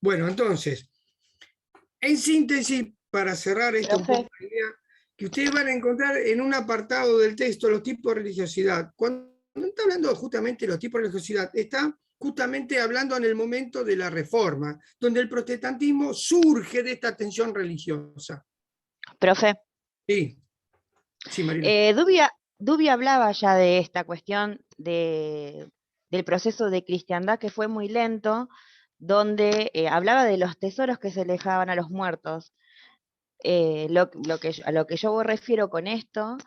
Bueno, entonces, en síntesis, para cerrar esto un poco la idea, que ustedes van a encontrar en un apartado del texto los tipos de religiosidad. Cuando está hablando justamente de los tipos de religiosidad, está justamente hablando en el momento de la Reforma, donde el protestantismo surge de esta tensión religiosa. Profe. Sí, sí, Marina. Dubbia hablaba ya de esta cuestión del proceso de cristiandad que fue muy lento, donde hablaba de los tesoros que se le dejaban a los muertos. A lo que yo me refiero con esto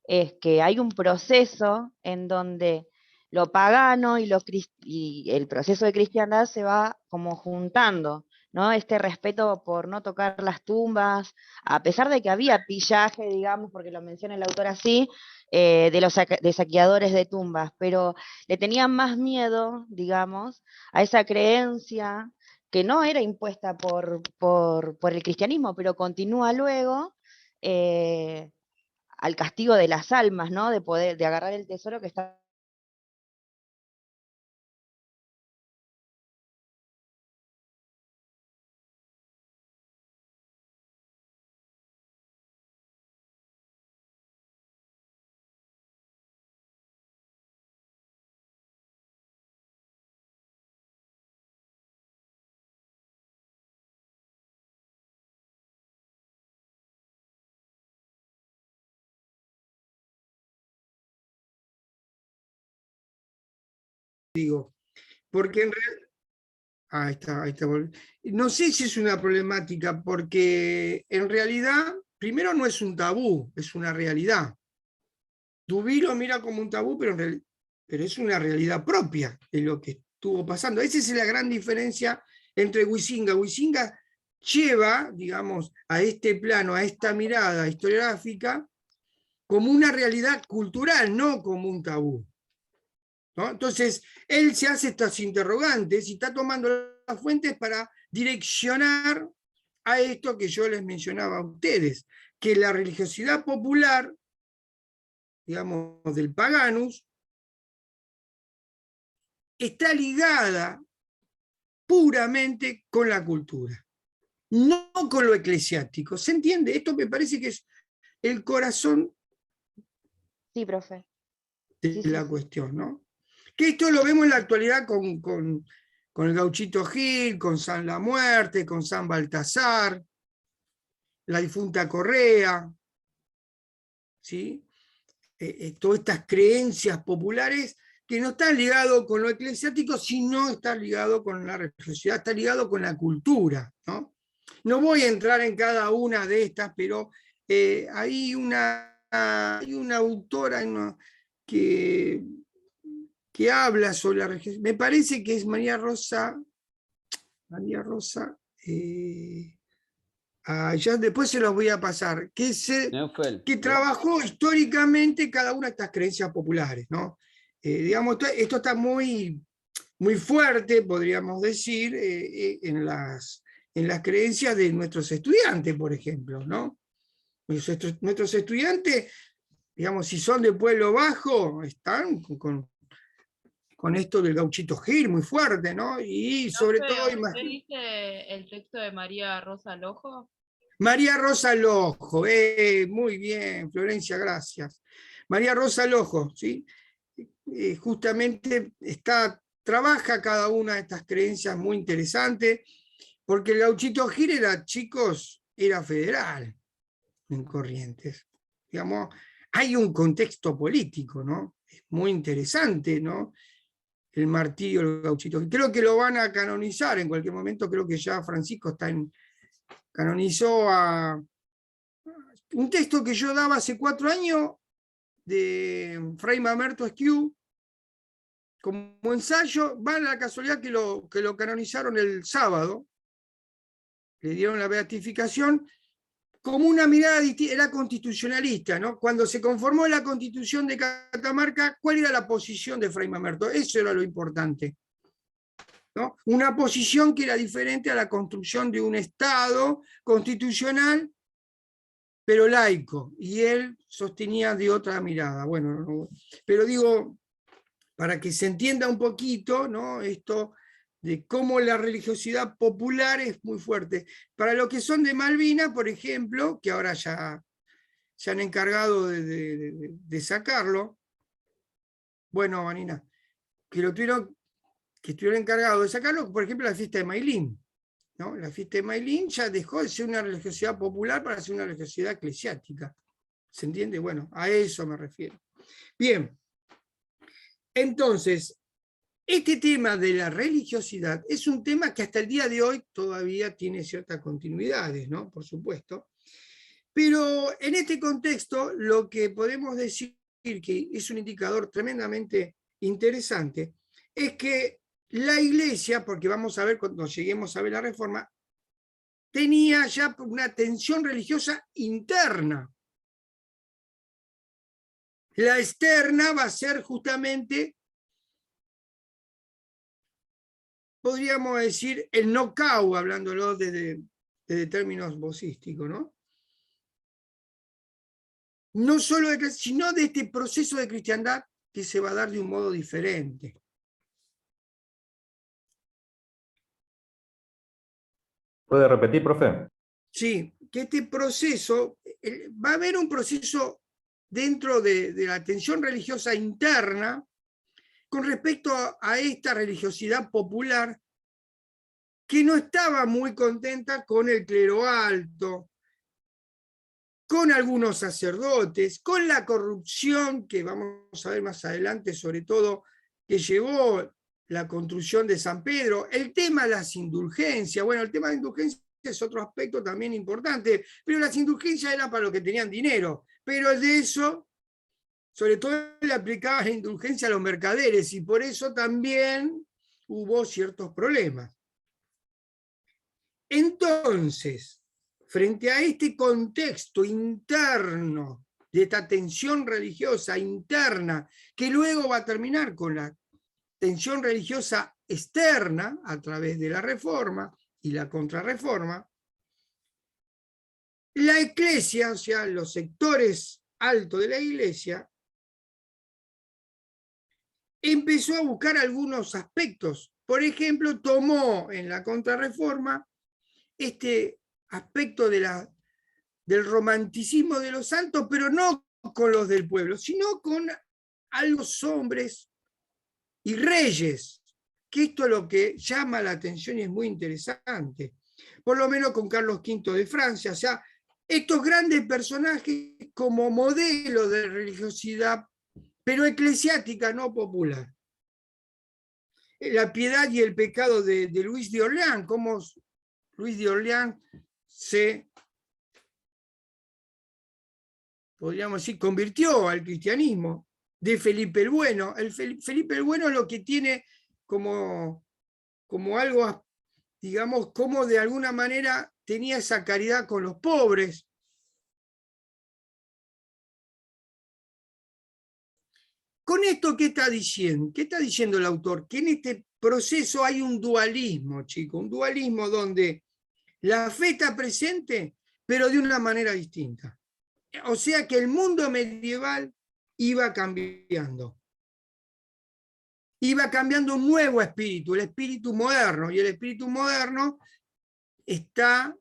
es que hay un proceso en donde lo pagano y el proceso de cristiandad se va como juntando, ¿no? Este respeto por no tocar las tumbas, a pesar de que había pillaje, digamos, porque lo menciona el autor así, de los saqueadores de tumbas, pero le tenían más miedo, digamos, a esa creencia que no era impuesta por el cristianismo, pero continúa luego al castigo de las almas, ¿no? De agarrar el tesoro que está. Digo, porque en realidad... Ahí está. No sé si es una problemática, porque en realidad, primero no es un tabú, es una realidad. Dubí lo mira como un tabú, pero es una realidad propia de lo que estuvo pasando. Esa es la gran diferencia entre Huizinga. Huizinga lleva, digamos, a este plano, a esta mirada historiográfica, como una realidad cultural, no como un tabú, ¿no? Entonces, él se hace estas interrogantes y está tomando las fuentes para direccionar a esto que yo les mencionaba a ustedes, que la religiosidad popular, digamos, del paganus, está ligada puramente con la cultura, no con lo eclesiástico. ¿Se entiende? Esto me parece que es el corazón Sí, profe. de Sí. la cuestión, ¿no? Que esto lo vemos en la actualidad con el Gauchito Gil, con San La Muerte, con San Baltasar, la difunta Correa, ¿sí? Todas estas creencias populares que no están ligados con lo eclesiástico, sino están ligados con la religiosidad, está ligado con la cultura, ¿no? No voy a entrar en cada una de estas, pero hay una autora que, que habla sobre la religiosidad, me parece que es María Rosa, ya después se los voy a pasar, que trabajó históricamente cada una de estas creencias populares, ¿no? Digamos, esto está muy, muy fuerte, podríamos decir, en las creencias de nuestros estudiantes, por ejemplo, ¿no? Nuestros estudiantes, digamos, si son de pueblo bajo, están con esto del Gauchito Gil muy fuerte, ¿no? Y sobre todo... ¿Usted dice el texto de María Rosa Lojo? María Rosa Lojo, muy bien, Florencia, gracias. María Rosa Lojo, ¿sí? Justamente trabaja cada una de estas creencias muy interesantes, porque el Gauchito Gil era federal en Corrientes. Digamos, hay un contexto político, ¿no? Es muy interesante, ¿no? El martirio del Gauchito Gil. Creo que lo van a canonizar en cualquier momento, creo que ya Francisco canonizó a un texto que yo daba hace 4 años de Fray Mamerto Esquiú, como ensayo, va a la casualidad que lo canonizaron el sábado, le dieron la beatificación, como una mirada distinta, era constitucionalista, ¿no? Cuando se conformó la Constitución de Catamarca, ¿cuál era la posición de Fray Mamerto? Eso era lo importante, ¿no? Una posición que era diferente a la construcción de un Estado constitucional, pero laico, y él sostenía de otra mirada. Bueno, pero digo, para que se entienda un poquito, ¿no?, esto de cómo la religiosidad popular es muy fuerte. Para los que son de Malvinas, por ejemplo, que ahora ya se han encargado de sacarlo, bueno, Vanina, que estuvieron encargados de sacarlo, por ejemplo, la fiesta de Mailín, ¿no? La fiesta de Mailín ya dejó de ser una religiosidad popular para ser una religiosidad eclesiástica. ¿Se entiende? Bueno, a eso me refiero. Bien, entonces, este tema de la religiosidad es un tema que hasta el día de hoy todavía tiene ciertas continuidades, ¿no? Por supuesto. Pero en este contexto, lo que podemos decir que es un indicador tremendamente interesante, es que la Iglesia, porque vamos a ver cuando lleguemos a ver la Reforma, tenía ya una tensión religiosa interna. La externa va a ser justamente, podríamos decir, el know-how, hablándolo desde términos vocísticos, ¿no? No solo sino de este proceso de cristiandad que se va a dar de un modo diferente. ¿Puede repetir, profe? Sí, que este proceso, va a haber un proceso dentro de la tensión religiosa interna con respecto a esta religiosidad popular que no estaba muy contenta con el clero alto, con algunos sacerdotes, con la corrupción que vamos a ver más adelante, sobre todo, que llevó la construcción de San Pedro, el tema de las indulgencias. Bueno, el tema de indulgencias es otro aspecto también importante, pero las indulgencias eran para los que tenían dinero, pero de eso, sobre todo le aplicaban la indulgencia a los mercaderes, y por eso también hubo ciertos problemas. Entonces, frente a este contexto interno de esta tensión religiosa interna, que luego va a terminar con la tensión religiosa externa a través de la Reforma y la Contrarreforma, la Iglesia, o sea, los sectores altos de la Iglesia, empezó a buscar algunos aspectos. Por ejemplo, tomó en la Contrarreforma este aspecto del romanticismo de los santos, pero no con los del pueblo, sino con a los hombres y reyes, que esto es lo que llama la atención y es muy interesante, por lo menos con Carlos V de Francia, o sea, estos grandes personajes como modelo de religiosidad, pero eclesiástica, no popular. La piedad y el pecado de Luis de Orleans, cómo Luis de Orleans se, podríamos decir, convirtió al cristianismo, de Felipe el Bueno. Felipe el Bueno lo que tiene como algo, digamos, como de alguna manera tenía esa caridad con los pobres. Con esto, ¿qué está diciendo? ¿Qué está diciendo el autor? Que en este proceso hay un dualismo, chicos, un dualismo donde la fe está presente, pero de una manera distinta. O sea que el mundo medieval iba cambiando. Iba cambiando un nuevo espíritu, el espíritu moderno, y el espíritu moderno está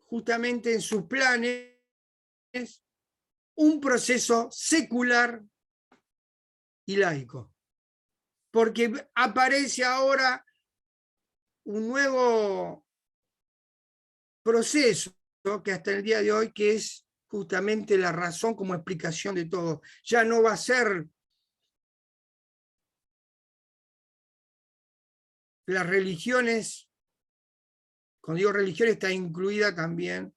justamente en sus planes un proceso secular y laico. Porque aparece ahora un nuevo proceso que hasta el día de hoy, que es justamente la razón como explicación de todo. Ya no va a ser las religiones, cuando digo religión está incluida también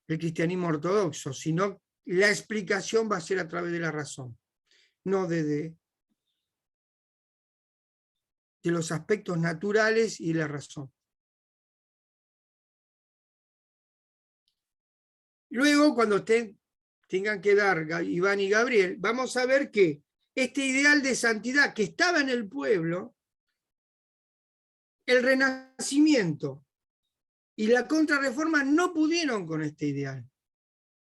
el cristianismo ortodoxo, sino la explicación va a ser a través de la razón, no de los aspectos naturales y la razón. Luego, cuando tengan que dar Iván y Gabriel, vamos a ver que este ideal de santidad que estaba en el pueblo, el Renacimiento y la Contrarreforma no pudieron con este ideal.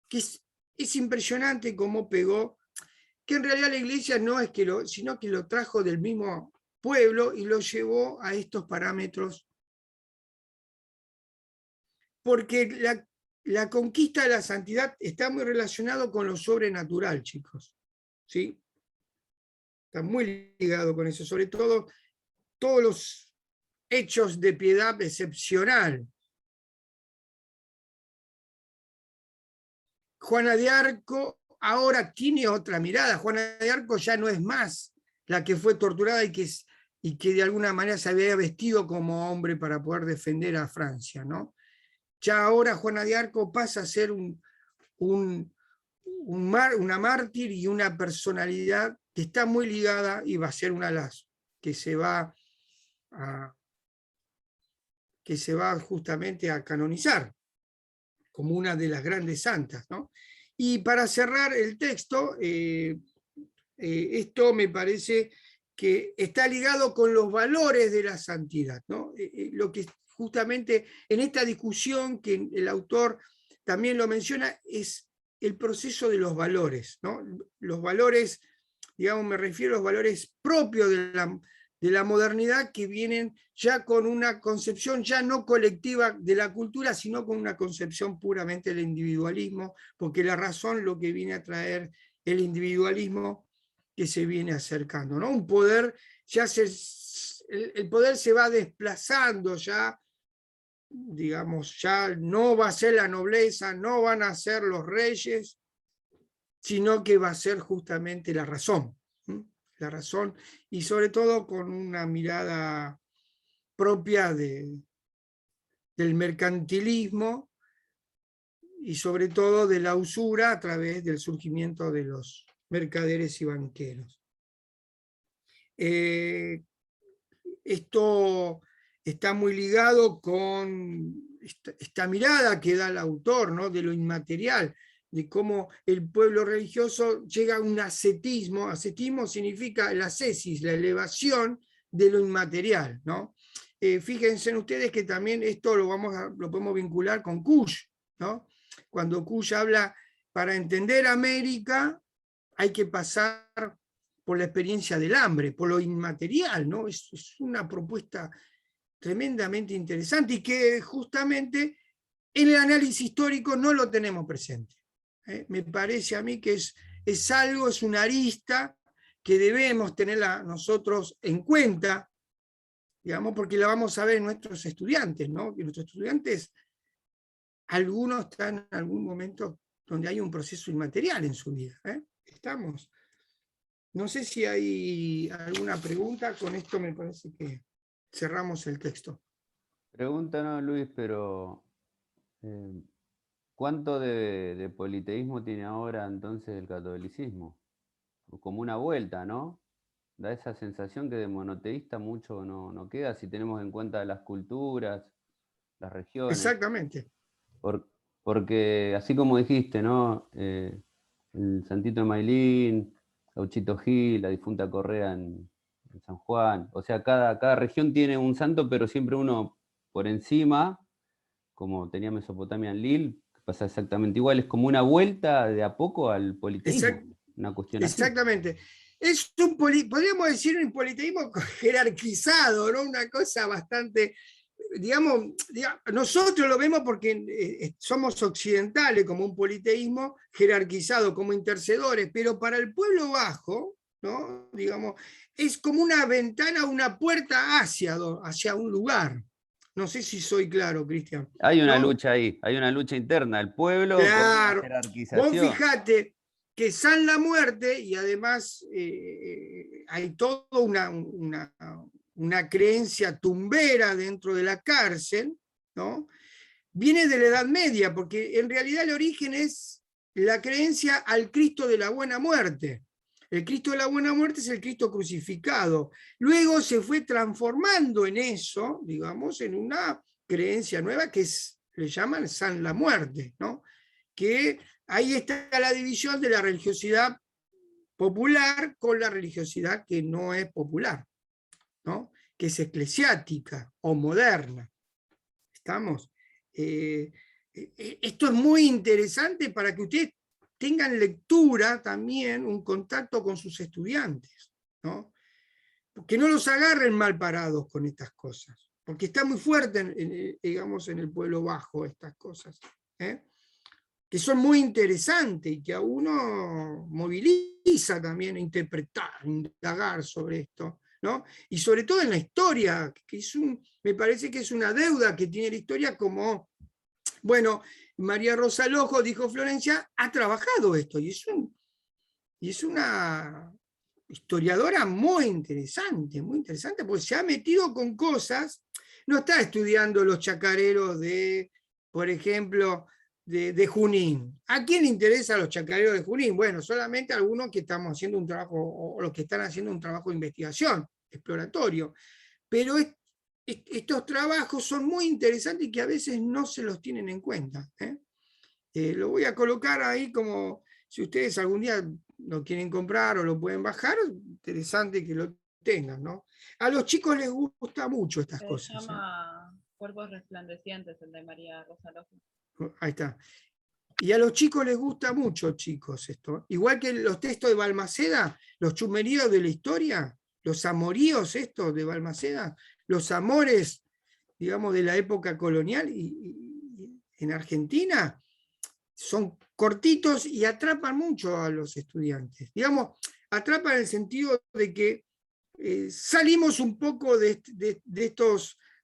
Que es impresionante cómo pegó, que en realidad la iglesia no es que sino que lo trajo del mismo pueblo y lo llevó a estos parámetros. Porque la conquista de la santidad está muy relacionado con lo sobrenatural, chicos. ¿Sí? Está muy ligado con eso, sobre todo todos los hechos de piedad excepcional. Juana de Arco ahora tiene otra mirada. Juana de Arco ya no es más la que fue torturada y que de alguna manera se había vestido como hombre para poder defender a Francia, ¿no? Ya ahora Juana de Arco pasa a ser una mártir y una personalidad que está muy ligada y va a ser una de las que se va justamente a canonizar como una de las grandes santas, ¿no? Y para cerrar el texto, esto me parece que está ligado con los valores de la santidad, ¿no? Lo que justamente en esta discusión que el autor también lo menciona es el proceso de los valores, ¿no? Los valores, digamos, me refiero a los valores propios de la modernidad que vienen ya con una concepción ya no colectiva de la cultura, sino con una concepción puramente del individualismo, porque la razón lo que viene a traer el individualismo que se viene acercando, ¿no? Un poder, el poder se va desplazando ya, digamos, ya no va a ser la nobleza, no van a ser los reyes, sino que va a ser justamente la razón. La razón, y sobre todo con una mirada propia del mercantilismo y sobre todo de la usura a través del surgimiento de los mercaderes y banqueros. Esto está muy ligado con esta mirada que da el autor, ¿no? De lo inmaterial, de cómo el pueblo religioso llega a un ascetismo. Ascetismo significa la ascesis, la elevación de lo inmaterial, ¿no? Fíjense en ustedes que también esto lo podemos vincular con Kush, ¿no? Cuando Kush habla, para entender América hay que pasar por la experiencia del hambre, por lo inmaterial, ¿no? Es una propuesta tremendamente interesante y que justamente en el análisis histórico no lo tenemos presente. Me parece a mí que es algo, es una arista que debemos tenerla nosotros en cuenta, digamos, porque la vamos a ver en nuestros estudiantes, ¿no? Que nuestros estudiantes, algunos están en algún momento donde hay un proceso inmaterial en su vida. Estamos. No sé si hay alguna pregunta, con esto me parece que cerramos el texto. Pregunta, no, Luis, pero ¿cuánto de politeísmo tiene ahora entonces el catolicismo? Como una vuelta, ¿no? Da esa sensación que de monoteísta mucho no queda si tenemos en cuenta las culturas, las regiones. Exactamente. Porque así como dijiste, ¿no? El Santito de Mailín, Gauchito Gil, la difunta Correa en San Juan. O sea, cada región tiene un santo, pero siempre uno por encima, como tenía Mesopotamia en Lil, que pasa exactamente igual. Es como una vuelta de a poco al politeísmo. Una cuestión así. Exactamente. Es podríamos decir un politeísmo jerarquizado, ¿no? Una cosa bastante, digamos, nosotros lo vemos porque somos occidentales como un politeísmo jerarquizado, como intercedores, pero para el pueblo bajo, ¿no? Digamos, es como una ventana, una puerta hacia un lugar. No sé si soy claro, Cristian. Hay una ¿no? lucha ahí, hay una lucha interna, el pueblo claro, con la jerarquización. Vos fijate que San la Muerte, y además hay toda una creencia tumbera dentro de la cárcel, ¿no? Viene de la Edad Media, porque en realidad el origen es la creencia al Cristo de la Buena Muerte. El Cristo de la Buena Muerte es el Cristo crucificado. Luego se fue transformando en eso, digamos, en una creencia nueva que le llaman San la Muerte, ¿no? Que ahí está la división de la religiosidad popular con la religiosidad que no es popular, ¿no? Que es eclesiástica o moderna. ¿Estamos? Esto es muy interesante para que ustedes tengan lectura también, un contacto con sus estudiantes, ¿no? Que no los agarren mal parados con estas cosas, porque está muy fuerte, digamos, en el pueblo bajo estas cosas, ¿eh? Que son muy interesantes y que a uno moviliza también a interpretar, indagar sobre esto, ¿no? Y sobre todo en la historia, que me parece que es una deuda que tiene la historia, como, bueno, María Rosa Lojo, dijo Florencia, ha trabajado esto, y es una historiadora muy interesante, porque se ha metido con cosas, no está estudiando los chacareros de, por ejemplo, de Junín. ¿A quién le interesan los chacareros de Junín? Bueno, solamente algunos que estamos haciendo un trabajo, o los que están haciendo un trabajo de investigación, exploratorio. Pero estos trabajos son muy interesantes y que a veces no se los tienen en cuenta, ¿eh? Lo voy a colocar ahí como, si ustedes algún día lo quieren comprar o lo pueden bajar, interesante que lo tengan, ¿no? A los chicos les gusta mucho estas Se cosas, ¿eh? llama Cuerpos Resplandecientes, el de María Rosa Lojo. Ahí está. Y a los chicos les gusta mucho, chicos, esto. Igual que los textos de Balmaceda, los chumeríos de la historia, los amoríos estos de Balmaceda, los amores, digamos, de la época colonial y en Argentina, son cortitos y atrapan mucho a los estudiantes. Digamos, atrapan en el sentido de que salimos un poco de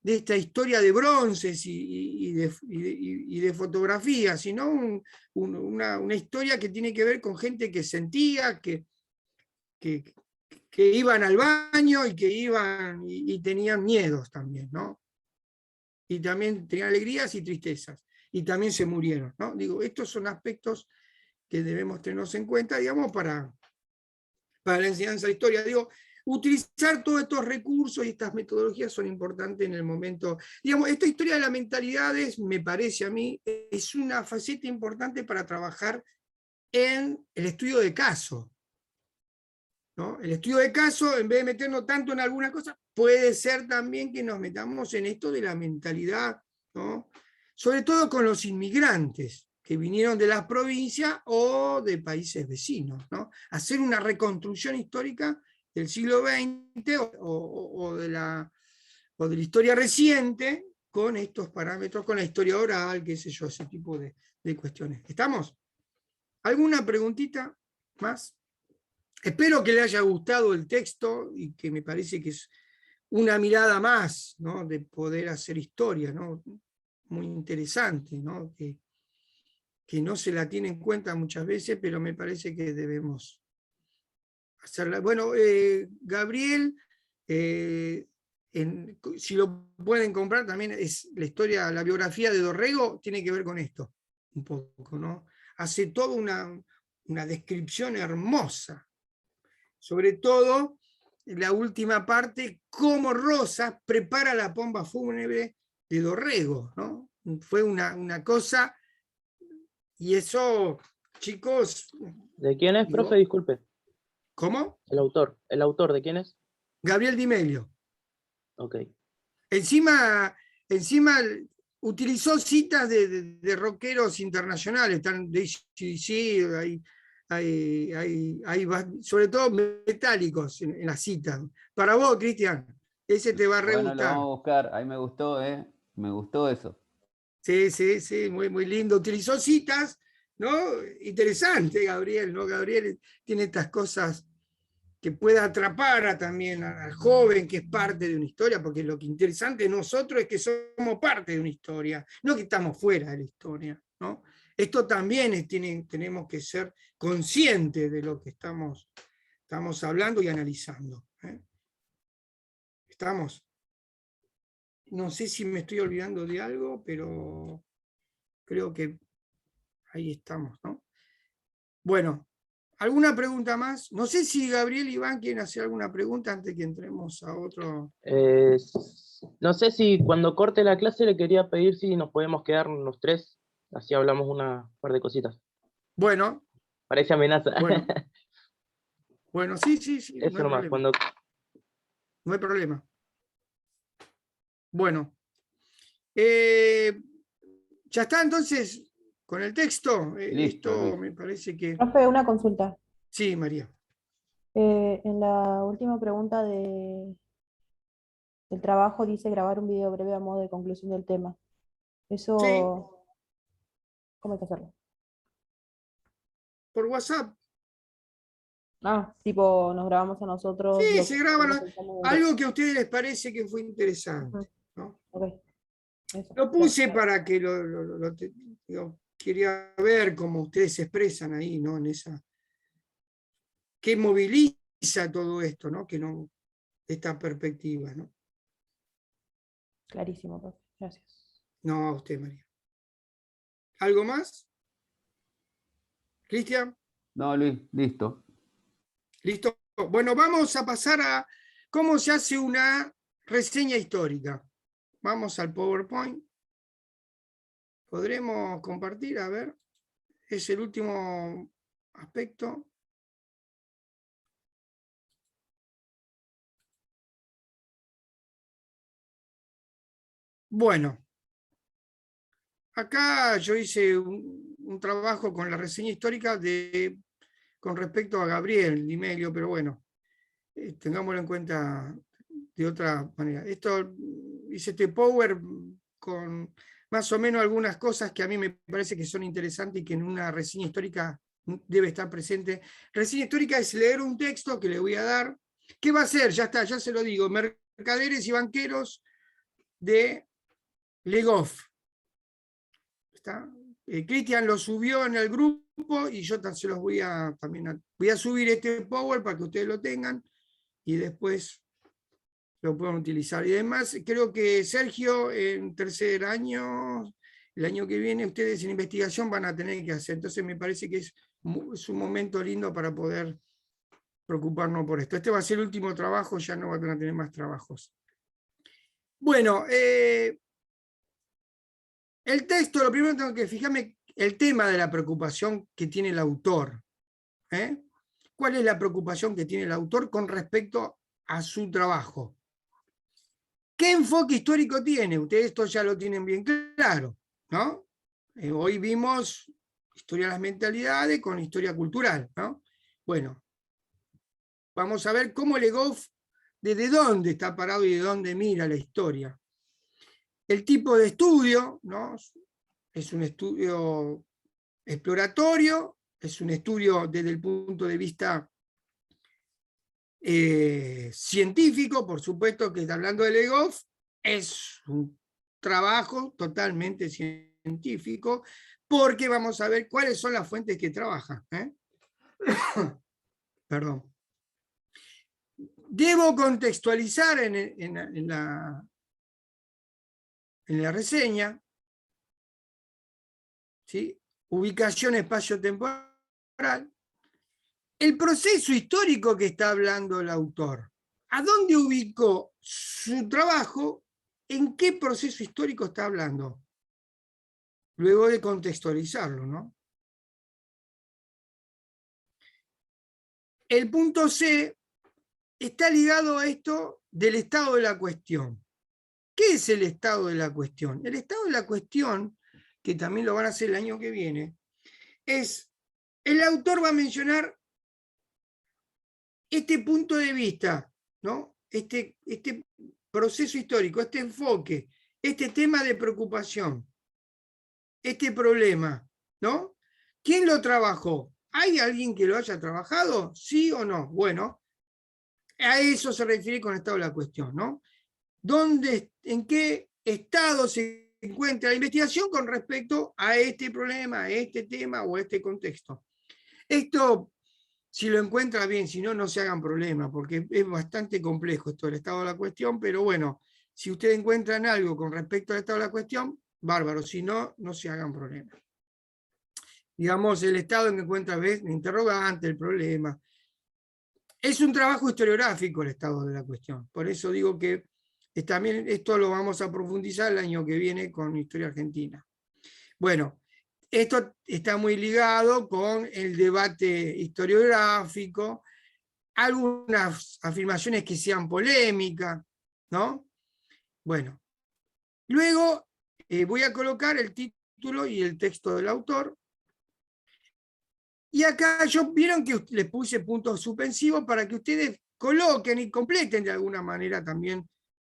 esta historia de bronces y de fotografía, sino una historia que tiene que ver con gente que sentía, que iban al baño y que iban y tenían miedos también, ¿no? Y también tenían alegrías y tristezas, y también se murieron, ¿no? Digo, estos son aspectos que debemos tenernos en cuenta, digamos, para la enseñanza de historia. Digo, utilizar todos estos recursos y estas metodologías son importantes en el momento. Digamos, esta historia de las mentalidades, me parece a mí, es una faceta importante para trabajar en el estudio de caso, ¿no? El estudio de caso, en vez de meternos tanto en alguna cosa, puede ser también que nos metamos en esto de la mentalidad, ¿no? Sobre todo con los inmigrantes que vinieron de las provincias o de países vecinos, ¿no? Hacer una reconstrucción histórica del siglo XX o de la historia reciente con estos parámetros, con la historia oral, qué sé yo, ese tipo de cuestiones. ¿Estamos? ¿Alguna preguntita más? Espero que le haya gustado el texto y que me parece que es una mirada más, ¿no? De poder hacer historia, ¿no? Muy interesante, ¿no? Que no se la tiene en cuenta muchas veces, pero me parece que debemos hacerla. Bueno, Gabriel, si lo pueden comprar, también es la historia, la biografía de Dorrego tiene que ver con esto, un poco, ¿no? Hace toda una descripción hermosa, sobre todo la última parte, cómo Rosas prepara la pompa fúnebre de Dorrego, ¿no? Fue una cosa, y eso, chicos... ¿De quién es, digo, profe? Disculpe. ¿Cómo? El autor, ¿de quién es? Gabriel Di Meglio. Ok. Encima utilizó citas de rockeros internacionales, están de AC/DC, hay sobre todo metálicos en las citas. Para vos, Cristian, ese te va a re Bueno, lo gustar. vamos a buscar. Ahí me gustó, ¿eh? Me gustó eso. Sí, muy, muy lindo. Utilizó citas, ¿no? Interesante, Gabriel, ¿no? Gabriel tiene estas cosas que pueda atrapar también al joven que es parte de una historia, porque lo que interesante de nosotros es que somos parte de una historia, no que estamos fuera de la historia, ¿no? Esto también tenemos que ser conscientes de lo que estamos hablando y analizando, ¿eh? ¿Estamos? No sé si me estoy olvidando de algo, pero creo que ahí estamos, ¿no? Bueno, ¿alguna pregunta más? No sé si Gabriel y Iván quieren hacer alguna pregunta antes que entremos a otro. No sé si cuando corte la clase le quería pedir si nos podemos quedar los tres, así hablamos una par de cositas. Bueno, Parece amenaza. bueno, sí, no Eso hay nomás, problema. No hay problema. Bueno, ya está, entonces con el texto. Listo, Esto Luis. me parece que... Profe, una consulta. Sí, María. En la última pregunta del trabajo dice grabar un video breve a modo de conclusión del tema. Sí, Eso, ¿cómo hay que hacerlo? por WhatsApp. Ah, tipo, nos grabamos a nosotros Sí, lo se que graban pensamos algo que a ustedes les parece que fue interesante. Ujú. ¿No? Ok, eso. Lo puse para que digo, quería ver cómo ustedes se expresan ahí, ¿no? En esa... ¿Qué moviliza todo esto, ¿no? Que no, esta perspectiva, ¿no? Clarísimo, profe. Gracias. No, a usted, María. ¿Algo más? ¿Cristian? No, Luis, listo. ¿Listo? Bueno, vamos a pasar a cómo se hace una reseña histórica. Vamos al PowerPoint. ¿Podremos compartir? A ver. Es el último aspecto. Bueno. Acá yo hice un trabajo con la reseña histórica con respecto a Gabriel Di Meglio, pero bueno, tengámoslo en cuenta de otra manera. Hice este Power con más o menos algunas cosas que a mí me parece que son interesantes y que en una reseña histórica debe estar presente. Reseña histórica es leer un texto que le voy a dar. ¿Qué va a ser? Ya está, ya se lo digo. Mercaderes y banqueros de Le Goff. Cristian lo subió en el grupo y yo se los voy a subir este Power para que ustedes lo tengan y después lo puedan utilizar. Y además creo que Sergio en tercer año, el año que viene, ustedes en investigación van a tener que hacer. Entonces me parece que es un momento lindo para poder preocuparnos por esto. Este va a ser el último trabajo, ya no van a tener más trabajos. Bueno, el texto, lo primero tengo que fijarme el tema de la preocupación que tiene el autor. ¿Cuál es la preocupación que tiene el autor con respecto a su trabajo? ¿Qué enfoque histórico tiene? Ustedes esto ya lo tienen bien claro, ¿no? Hoy vimos historia de las mentalidades con historia cultural, ¿no? Bueno, vamos a ver cómo Le Goff, desde dónde está parado y de dónde mira la historia. El tipo de estudio, ¿no? Es un estudio exploratorio, es un estudio desde el punto de vista científico, por supuesto que está hablando de Le Goff, es un trabajo totalmente científico, porque vamos a ver cuáles son las fuentes que trabaja. Perdón. Debo contextualizar en la reseña, ¿sí? Ubicación espacio-temporal, el proceso histórico que está hablando el autor. ¿A dónde ubicó su trabajo? ¿En qué proceso histórico está hablando? Luego de contextualizarlo, ¿no? El punto C está ligado a esto del estado de la cuestión. ¿Qué es el estado de la cuestión? El estado de la cuestión, que también lo van a hacer el año que viene, es, el autor va a mencionar este punto de vista, ¿no? Este proceso histórico, este enfoque, este tema de preocupación, este problema, ¿no? ¿Quién lo trabajó? ¿Hay alguien que lo haya trabajado? ¿Sí o no? Bueno, a eso se refiere con estado de la cuestión, ¿no? ¿En qué estado se encuentra la investigación con respecto a este problema, a este tema o a este contexto? Esto, si lo encuentra bien, si no, no se hagan problemas, porque es bastante complejo esto del estado de la cuestión, pero bueno, si ustedes encuentran algo con respecto al estado de la cuestión, bárbaro, si no, no se hagan problemas. Digamos, el estado en que encuentra, ¿ves? El interrogante, el problema. Es un trabajo historiográfico el estado de la cuestión, por eso digo que también esto lo vamos a profundizar el año que viene con Historia Argentina. Bueno, esto está muy ligado con el debate historiográfico, algunas afirmaciones que sean polémicas, ¿no? Bueno, luego voy a colocar el título capítulo y el texto del autor. Y acá vieron que les puse puntos suspensivos para que ustedes coloquen y completen de alguna manera también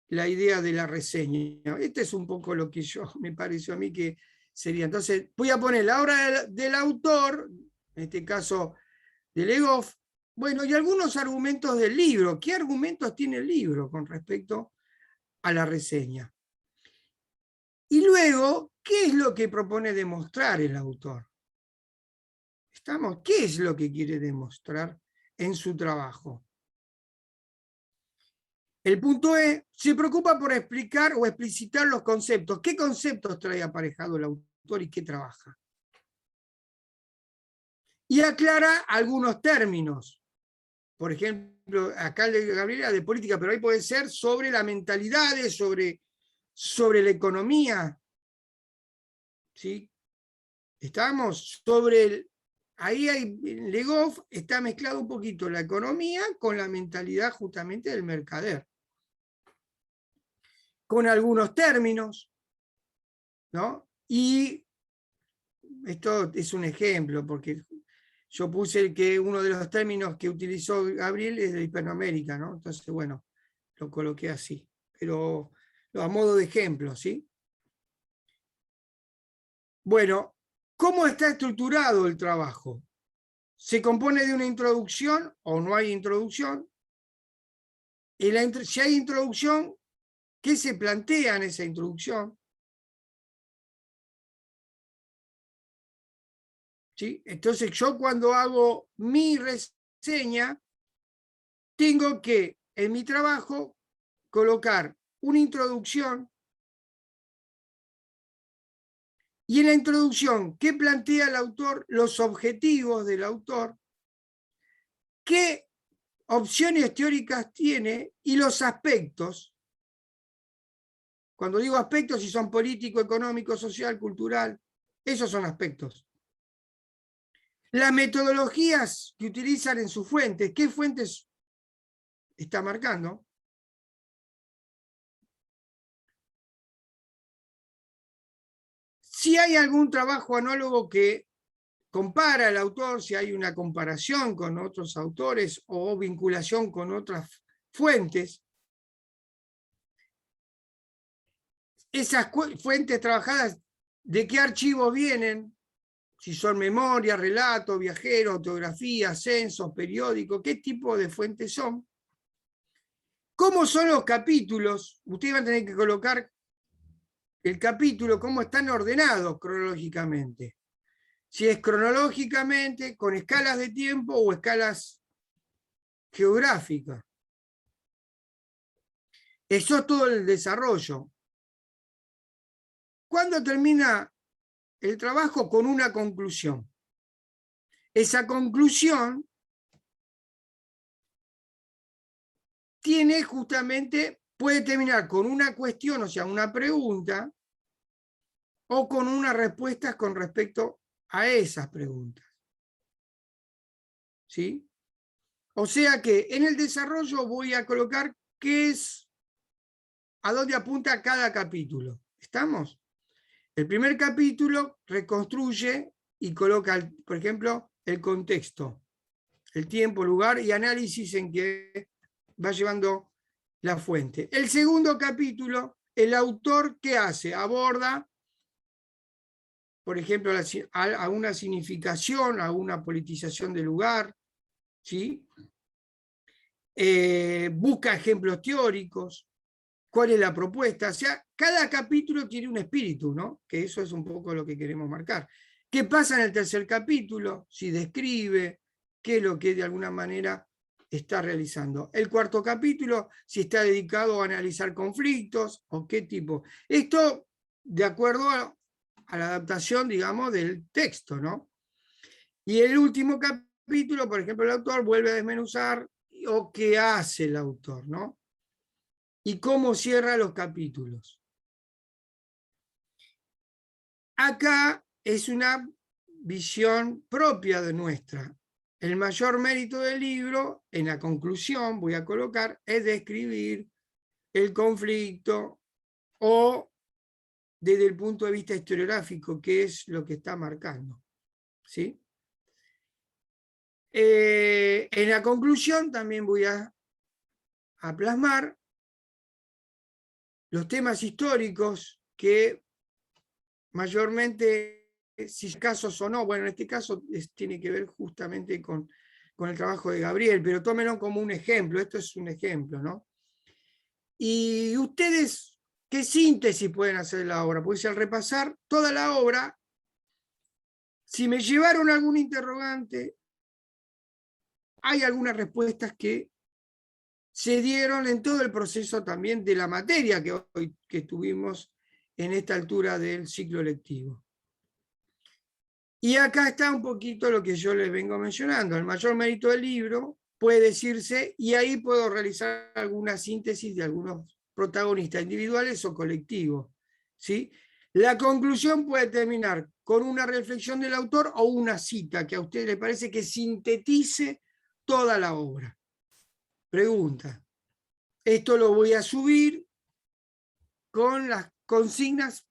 la idea de la reseña. Este es un poco lo que me pareció a mí que sería. Entonces, voy a poner la obra del autor, en este caso de Legoff, bueno, y algunos argumentos del libro. ¿Qué argumentos tiene el libro con respecto a la reseña? Y luego, ¿qué es lo que propone demostrar el autor? ¿Qué es lo que quiere demostrar en su trabajo? El punto E, se preocupa por explicar o explicitar los conceptos. ¿Qué conceptos trae aparejado el autor y qué trabaja? Y aclara algunos términos. Por ejemplo, acá el de Gabriela de política, pero ahí puede ser sobre la mentalidad, sobre la economía. ¿Sí? Estamos sobre ahí Legoff está mezclado un poquito la economía con la mentalidad justamente del mercader. Con algunos términos, ¿no? Y esto es un ejemplo, porque yo puse que uno de los términos que utilizó Gabriel es de Hispanoamérica, ¿no? Entonces, bueno, lo coloqué así, pero a modo de ejemplo, ¿sí? Bueno, ¿cómo está estructurado el trabajo? ¿Se compone de una introducción o no hay introducción? Y si hay introducción, ¿qué se plantea en esa introducción? ¿Sí? Entonces yo cuando hago mi reseña, tengo que en mi trabajo colocar una introducción y en la introducción, ¿qué plantea el autor? Los objetivos del autor, qué opciones teóricas tiene y los aspectos. Cuando digo aspectos, si son político, económico, social, cultural, esos son aspectos. Las metodologías que utilizan en sus fuentes, ¿qué fuentes está marcando? Si hay algún trabajo análogo que compara al autor, si hay una comparación con otros autores o vinculación con otras fuentes, esas fuentes trabajadas, ¿de qué archivos vienen? Si son memorias, relatos, viajeros, autografías, censos, periódicos, ¿qué tipo de fuentes son? ¿Cómo son los capítulos? Ustedes van a tener que colocar el capítulo, cómo están ordenados cronológicamente. Si es cronológicamente, con escalas de tiempo o escalas geográficas. Eso es todo el desarrollo. ¿Cuándo termina el trabajo? Con una conclusión. Esa conclusión tiene justamente, puede terminar con una cuestión, o sea, una pregunta, o con unas respuestas con respecto a esas preguntas. ¿Sí? O sea que en el desarrollo voy a colocar qué es, a dónde apunta cada capítulo. ¿Estamos? El primer capítulo reconstruye y coloca, por ejemplo, el contexto, el tiempo, lugar y análisis en que va llevando la fuente. El segundo capítulo, el autor, ¿qué hace? Aborda, por ejemplo, a una significación, a una politización del lugar, ¿sí? Busca ejemplos teóricos, cuál es la propuesta. O sea, cada capítulo tiene un espíritu, ¿no? Que eso es un poco lo que queremos marcar. ¿Qué pasa en el tercer capítulo? Si describe qué es lo que de alguna manera está realizando. El cuarto capítulo, si está dedicado a analizar conflictos o qué tipo. Esto de acuerdo a la adaptación, digamos, del texto, ¿no? Y el último capítulo, por ejemplo, el autor vuelve a desmenuzar o qué hace el autor, ¿no? Y cómo cierra los capítulos. Acá es una visión propia de nuestra. El mayor mérito del libro, en la conclusión, voy a colocar, es describir el conflicto o desde el punto de vista historiográfico, que es lo que está marcando. ¿Sí? En la conclusión también voy a plasmar los temas históricos que mayormente, si casos o no, bueno, en este caso tiene que ver justamente con el trabajo de Gabriel, pero tómenlo como un ejemplo, esto es un ejemplo, ¿no? Y ustedes, ¿qué síntesis pueden hacer de la obra? Pues al repasar toda la obra, si me llevaron algún interrogante, hay algunas respuestas que se dieron en todo el proceso también de la materia que tuvimos en esta altura del ciclo lectivo. Y acá está un poquito lo que yo les vengo mencionando. El mayor mérito del libro puede decirse, y ahí puedo realizar alguna síntesis de algunos protagonistas individuales o colectivos, ¿sí? La conclusión puede terminar con una reflexión del autor o una cita que a ustedes les parece que sintetice toda la obra. Pregunta. Esto lo voy a subir con las consignas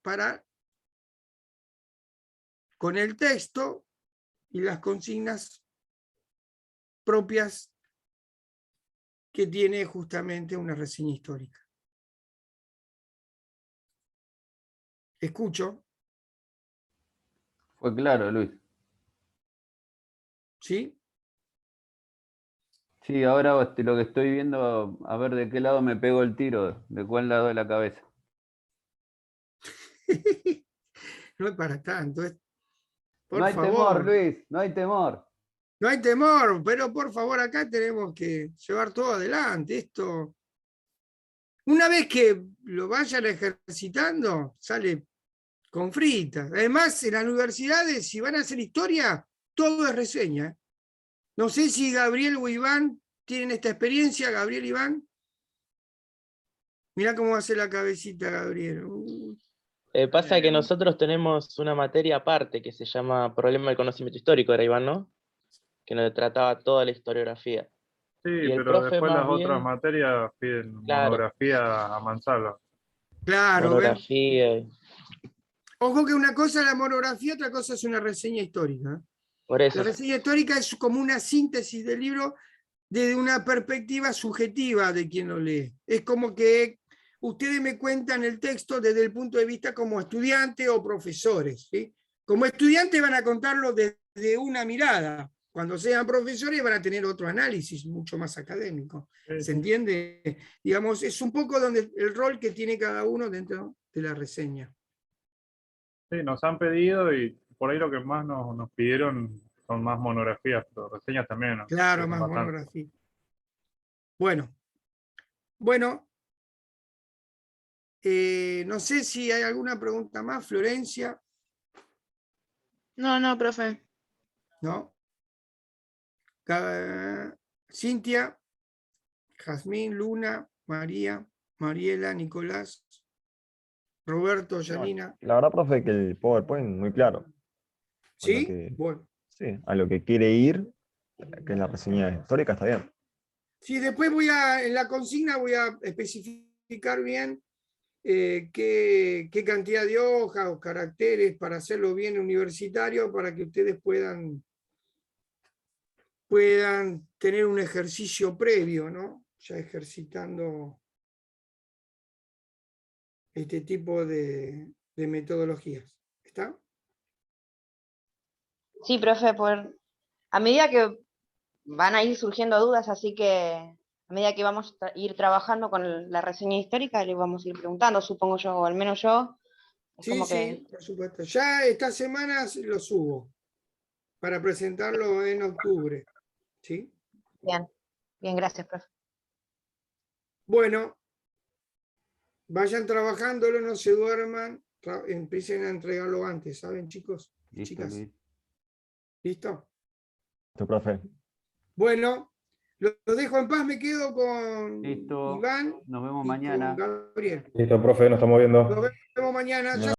con el texto y las consignas propias que tiene justamente una reseña histórica. ¿Escucho? Fue claro, Luis. ¿Sí? Sí, ahora lo que estoy viendo, a ver de qué lado me pego el tiro, de cuál lado de la cabeza. No es para tanto. Por No hay favor. temor, Luis, no hay temor. No hay temor, pero por favor, acá tenemos que llevar todo adelante. Esto, una vez que lo vayan ejercitando, sale con fritas. Además, en las universidades, si van a hacer historia, todo es reseña. No sé si Gabriel o Iván tienen esta experiencia. Gabriel, Iván. Mirá cómo hace la cabecita, Gabriel. Pasa que nosotros tenemos una materia aparte que se llama Problema del Conocimiento Histórico, era Iván, ¿no? Que nos trataba toda la historiografía. Sí, Y el pero profe después más las otras bien, materias piden claro, monografía a mansalva. Claro, ¿ven? monografía, Ojo que una cosa es la monografía, otra cosa es una reseña histórica. por La eso. reseña histórica es como una síntesis del libro desde una perspectiva subjetiva de quien lo lee. Es como que ustedes me cuentan el texto desde el punto de vista como estudiante o profesores, ¿sí? Como estudiantes van a contarlo desde una mirada. Cuando sean profesores van a tener otro análisis mucho más académico. ¿Se entiende? Digamos, es un poco donde el rol que tiene cada uno dentro de la reseña. Sí, nos han pedido y por ahí lo que más nos pidieron son más monografías, pero reseñas también nos Claro, pidieron más bastante. monografía. Bueno, no sé si hay alguna pregunta más, Florencia, No, profe. ¿no? Cintia, Jazmín, Luna, María, Mariela, Nicolás, Roberto, Yanina. La verdad, profe, que el PowerPoint muy claro. ¿Sí? Bueno. Sí, a lo que quiere ir, que es la reseña histórica, está bien. Sí, después en la consigna voy a especificar bien qué cantidad de hojas o caracteres para hacerlo bien universitario, para que ustedes puedan tener un ejercicio previo, ¿no? Ya ejercitando este tipo de metodologías. ¿Está? Sí, profe, a medida que van a ir surgiendo dudas, así que a medida que vamos a ir trabajando con la reseña histórica, le vamos a ir preguntando, supongo yo, o al menos yo. Es Sí, como sí, que... por supuesto. Ya esta semana lo subo para presentarlo en octubre. ¿Sí? Bien, bien, gracias, profe. Bueno, vayan trabajándolo, no se duerman, empiecen a entregarlo antes, ¿saben, chicos? Listo, Chicas. Luis. ¿Listo? Listo, profe. Bueno, lo dejo en paz, me quedo con Listo. Iván Nos vemos y con mañana. Gabriel. Listo, profe, nos estamos viendo. Nos vemos mañana. Ya